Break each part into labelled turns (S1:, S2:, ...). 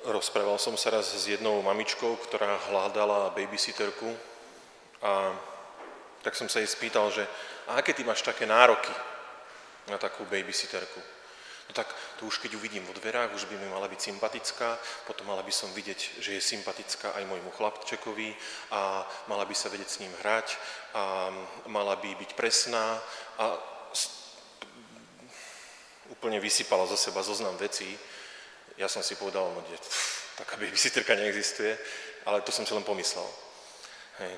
S1: Rozprával som sa raz s jednou mamičkou, ktorá hľadala babysitterku a tak som sa jej spýtal, že a aké ty máš také nároky na takú babysitterku? No tak to už keď ju vidím vo dverách, už by mi mala byť sympatická, potom mala by som vidieť, že je sympatická aj môjmu chlapčekovi a mala by sa vedieť s ním hrať a mala by byť presná a úplne vysypala zo seba zoznam vecí. Ja som si povedal, no taká babysitterka neexistuje, ale to som si len pomyslel. Hej.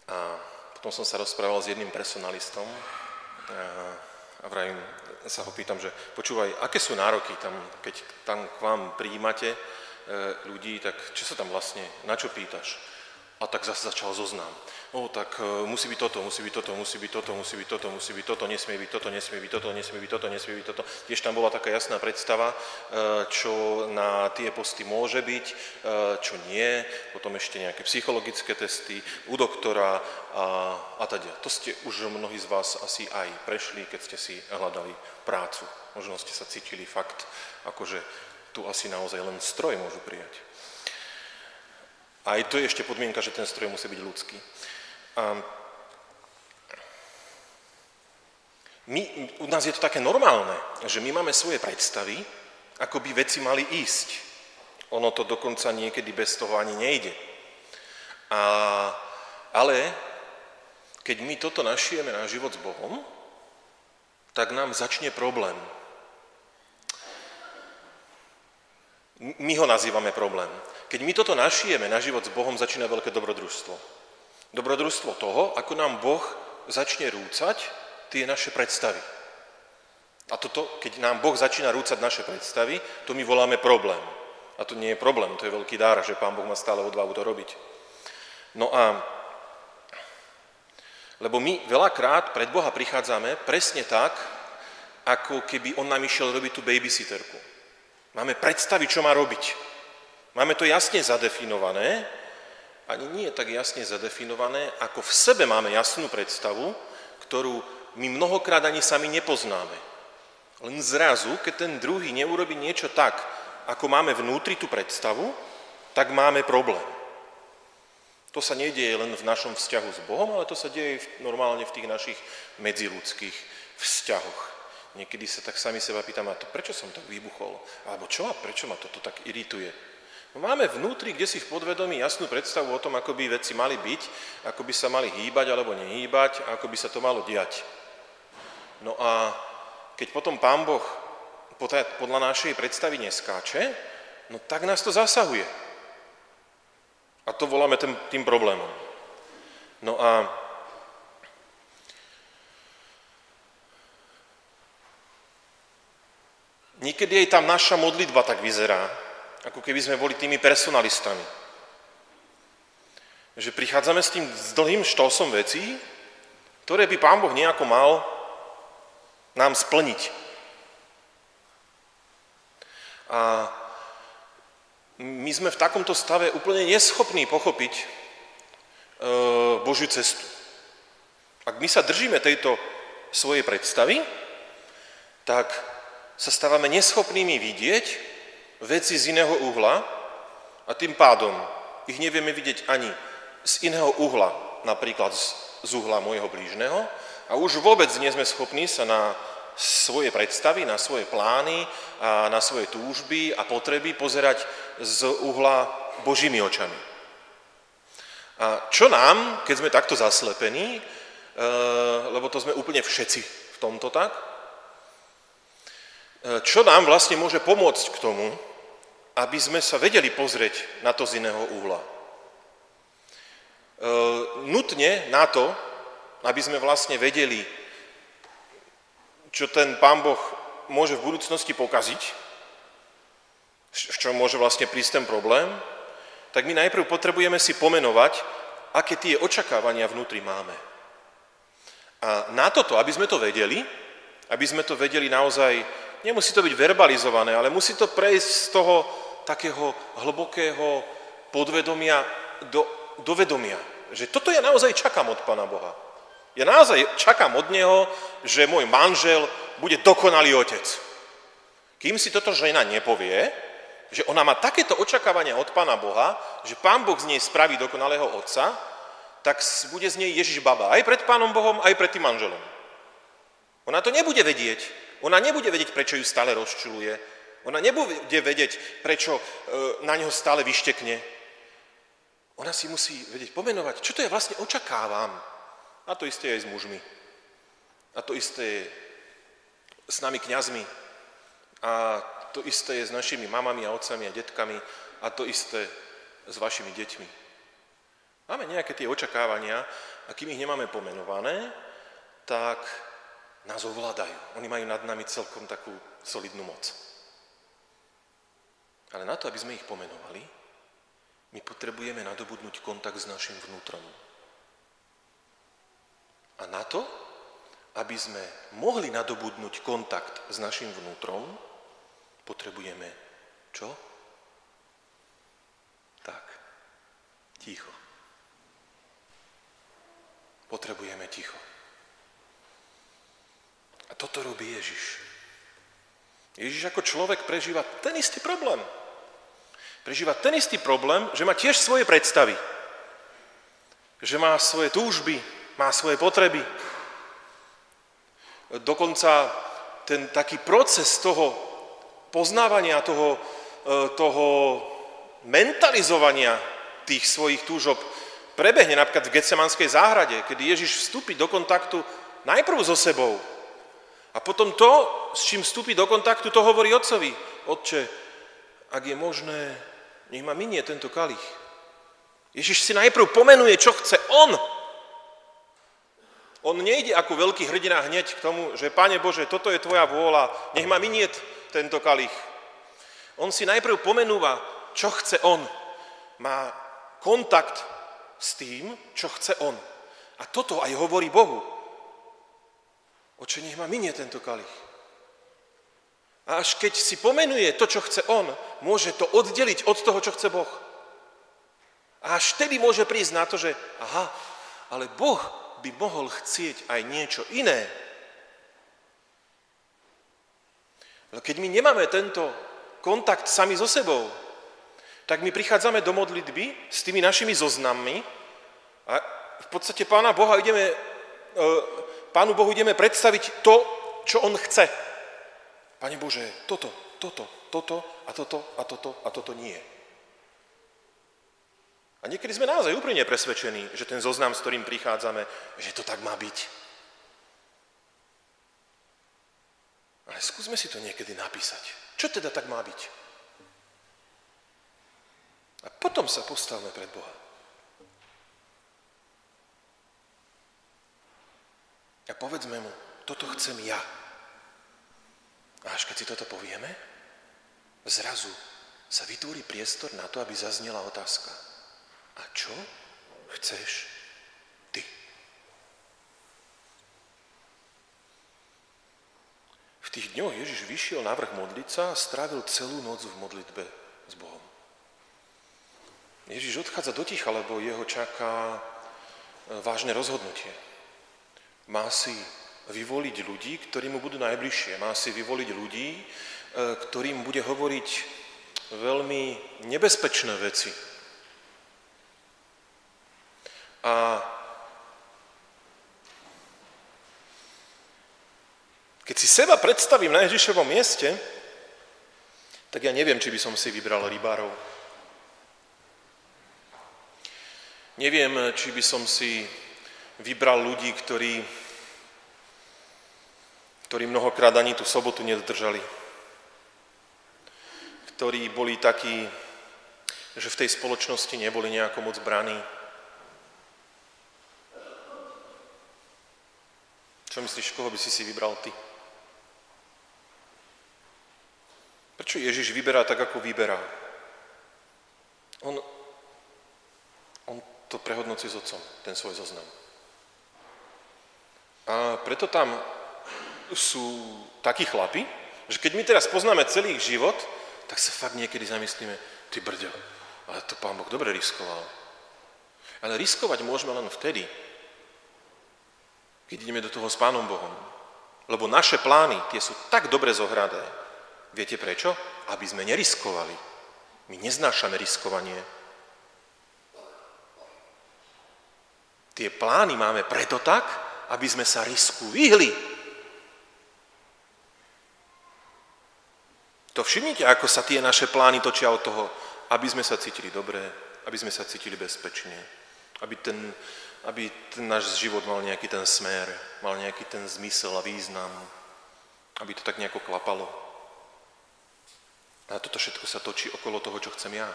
S1: A potom som sa rozprával s jedným personalistom a vravím, sa ho pýtam, že počúvaj, aké sú nároky tam, keď tam k vám prijímate ľudí, tak čo sa tam vlastne, na čo pýtaš? A tak zase začal zoznam. Tak musí byť toto, musí byť toto, musí byť toto, musí byť toto, musí byť toto, nesmie byť toto, nesmie byť toto, nesmie byť toto, nesmie byť toto. Tiež tam bola taká jasná predstava, čo na tie posty môže byť, čo nie, potom ešte nejaké psychologické testy u doktora a teda. To ste už mnohí z vás asi aj prešli, keď ste si hľadali prácu. Možno ste sa cítili fakt, akože tu asi naozaj len stroj môžu prijať. A aj to je ešte podmienka, že ten stroj musí byť ľudský. U nás je to také normálne, že my máme svoje predstavy, ako by veci mali ísť. Ono to dokonca niekedy bez toho ani nejde. Ale keď my toto našijeme na život s Bohom, tak nám začne problém. My ho nazývame problém. Keď my toto našijeme na život s Bohom, začína veľké dobrodružstvo. Dobrodružstvo toho, ako nám Boh začne rúcať tie naše predstavy. A toto, keď nám Boh začína rúcať naše predstavy, to my voláme problém. A to nie je problém, to je veľký dar, že Pán Boh má stále odvahu to robiť. Lebo my veľakrát pred Boha prichádzame presne tak, ako keby on nám išiel robiť tú babysitterku. Máme predstavy, čo má robiť. Máme to jasne zadefinované, ani nie je tak jasne zadefinované, ako v sebe máme jasnú predstavu, ktorú my mnohokrát ani sami nepoznáme. Len zrazu, keď ten druhý neurobí niečo tak, ako máme vnútri tú predstavu, tak máme problém. To sa nedieje len v našom vzťahu s Bohom, ale to sa deje normálne v tých našich medziľudských vzťahoch. Niekedy sa tak sami seba pýtam, a to prečo som tak vybuchol? Alebo prečo ma toto tak irituje? Máme vnútri, kde si v podvedomí jasnú predstavu o tom, ako by veci mali byť, ako by sa mali hýbať alebo nehýbať, ako by sa to malo diať. No a keď potom Pán Boh podľa našej predstavy neskáče, no tak nás to zasahuje. A to voláme tým problémom. No a niekedy aj tam naša modlitba tak vyzerá, ako keby sme boli tými personalistami. Že prichádzame s dlhým štosom vecí, ktoré by Pán Boh nejako mal nám splniť. A my sme v takomto stave úplne neschopní pochopiť Božiu cestu. Ak my sa držíme tejto svojej predstavy, tak sa stávame neschopnými vidieť veci z iného uhla a tým pádom ich nevieme vidieť ani z iného uhla, napríklad z uhla môjho blížneho a už vôbec nie sme schopní sa na svoje predstavy, na svoje plány a na svoje túžby a potreby pozerať z uhla Božími očami. A čo nám, keď sme takto zaslepení, lebo to sme úplne všetci v tomto tak, čo nám vlastne môže pomôcť k tomu, aby sme sa vedeli pozrieť na to z iného uhla. Nutne na to, aby sme vlastne vedeli, čo ten Pán Boh môže v budúcnosti pokaziť, v čom môže vlastne prísť ten problém, tak my najprv potrebujeme si pomenovať, aké tie očakávania vnútri máme. A na toto, aby sme to vedeli naozaj, nemusí to byť verbalizované, ale musí to prejsť z toho takého hlbokého podvedomia do vedomia. Že toto ja naozaj čakám od Pána Boha. Ja naozaj čakám od Neho, že môj manžel bude dokonalý otec. Kým si toto žena nepovie, že ona má takéto očakávania od Pána Boha, že Pán Boh z nej spraví dokonalého otca, tak bude z nej Ježiš baba aj pred Pánom Bohom, aj pred tým manželom. Ona to nebude vedieť. Ona nebude vedieť, prečo ju stále rozčuluje. Ona nebude vedieť, prečo na neho stále vyštekne. Ona si musí vedieť pomenovať, čo to ja vlastne očakávam. A to isté je aj s mužmi. A to isté je s nami kňazmi. A to isté je s našimi mamami a otcami a detkami. A to isté s vašimi deťmi. Máme nejaké tie očakávania a kým ich nemáme pomenované, tak nás ovládajú. Oni majú nad nami celkom takú solidnú moc. Ale na to, aby sme ich pomenovali, my potrebujeme nadobudnúť kontakt s našim vnútrom. A na to, aby sme mohli nadobudnúť kontakt s našim vnútrom, potrebujeme čo? Tak, ticho. Potrebujeme ticho. A toto robí Ježiš. Ježiš ako človek prežíva ten istý problém. Prežíva ten istý problém, že má tiež svoje predstavy. Že má svoje túžby, má svoje potreby. Dokonca ten taký proces toho poznávania, toho mentalizovania tých svojich túžob prebehne napríklad v Getsemanskej záhrade, kedy Ježiš vstúpi do kontaktu najprv so sebou a potom to, s čím vstúpi do kontaktu, to hovorí otcovi. Otče, ak je možné, nech ma minie tento kalich. Ježiš si najprv pomenuje, čo chce on. On nejde ako veľký hrdina hneď k tomu, že Pane Bože, toto je tvoja vôľa, nech ma minie tento kalich. On si najprv pomenúva, čo chce on. Má kontakt s tým, čo chce on. A toto aj hovorí Bohu. Oče, nech ma minie tento kalich. A až keď si pomenuje to, čo chce on, môže to oddeliť od toho, čo chce Boh. A až vtedy môže prísť na to, že aha, ale Boh by mohol chcieť aj niečo iné. Ale keď my nemáme tento kontakt sami so sebou, tak my prichádzame do modlitby s tými našimi zoznammi a v podstate Pánu Bohu ideme predstaviť to, čo on chce. Pane Bože, toto a toto nie. A niekedy sme naozaj úprimne presvedčení, že ten zoznam, s ktorým prichádzame, že to tak má byť. Ale skúsme si to niekedy napísať. Čo teda tak má byť? A potom sa postavme pred Boha. A povedzme mu, toto chcem ja. A až keď si toto povieme, zrazu sa vytvorí priestor na to, aby zaznela otázka. A čo chceš ty? V tých dňoch Ježiš vyšiel na vrch modliť sa a strávil celú noc v modlitbe s Bohom. Ježiš odchádza do ticha, lebo jeho čaká vážne rozhodnutie. Má si vyvoliť ľudí, ktorí mu budú najbližšie. Má si vyvoliť ľudí, ktorým bude hovoriť veľmi nebezpečné veci. A keď si seba predstavím na Ježišovom mieste, tak ja neviem, či by som si vybral rybárov. Neviem, či by som si vybral ľudí, ktorí mnohokrát ani tú sobotu nedodržali. Ktorí boli takí, že v tej spoločnosti neboli nejako moc braní. Čo myslíš, koho by si vybral ty? Prečo Ježiš vyberá tak, ako vyberá? On to prehodnocí s otcom, ten svoj zoznam. A preto tam sú takí chlapi, že keď my teraz poznáme celý ich život, tak sa fakt niekedy zamyslíme, ty brďo, ale to Pán Boh dobre riskoval. Ale riskovať môžeme len vtedy, keď ideme do toho s Pánom Bohom. Lebo naše plány, tie sú tak dobre zohradé Viete prečo? Aby sme neriskovali. My neznášame riskovanie. Tie plány máme preto tak, aby sme sa risku vyhli. To všimnite, ako sa tie naše plány točia od toho, aby sme sa cítili dobre, aby sme sa cítili bezpečne, aby ten náš život mal nejaký ten smer, mal nejaký ten zmysel a význam, aby to tak nejako klapalo. A toto všetko sa točí okolo toho, čo chcem ja.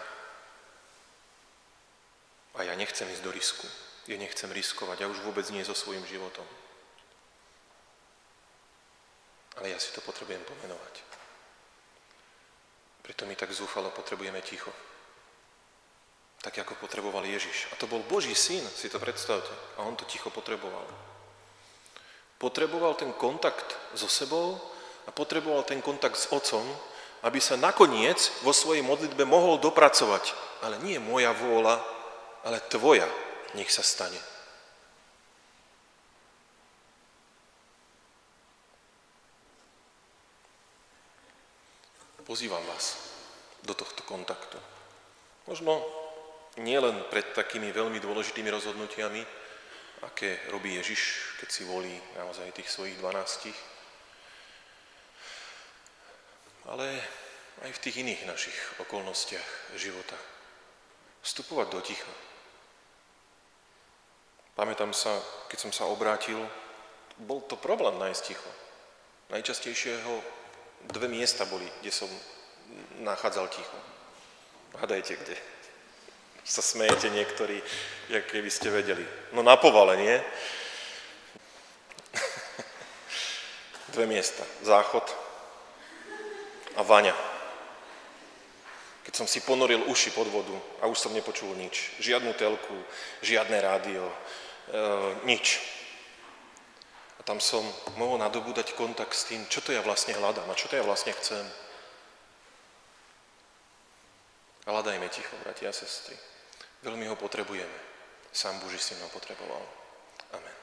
S1: A ja nechcem ísť do risku. Ja nechcem riskovať, ja už vôbec nie so svojím životom. Ale ja si to potrebujem pomenovať. Preto my tak zúfalo potrebujeme ticho. Tak, ako potreboval Ježiš. A to bol Boží syn, si to predstavte. A on to ticho potreboval. Potreboval ten kontakt so sebou a potreboval ten kontakt s Otcom, aby sa nakoniec vo svojej modlitbe mohol dopracovať. Ale nie moja vôľa, ale tvoja nech sa stane. Pozývam vás do tohto kontaktu. Možno nie len pred takými veľmi dôležitými rozhodnutiami, aké robí Ježiš, keď si volí naozaj tých svojich 12, ale aj v tých iných našich okolnostiach života. Vstupovať do ticha. Pamätám sa, keď som sa obrátil, bol to problém nájsť ticho. Najčastejšieho 2 miesta boli, kde som nachádzal ticho. Hádajte, kde? Sa smejete niektorí, jak keby ste vedeli. No na povale, nie? 2 miesta. Záchod a vaňa. Keď som si ponoril uši pod vodu a už som nepočul nič. Žiadnu telku, žiadne rádio, nič. A tam som mohol nadobúdať kontakt s tým, čo to ja vlastne hľadám a čo to ja vlastne chcem. Hľadajme ticho, bratia a sestry. Veľmi ho potrebujeme. Sám Boží syn ho potreboval. Amen.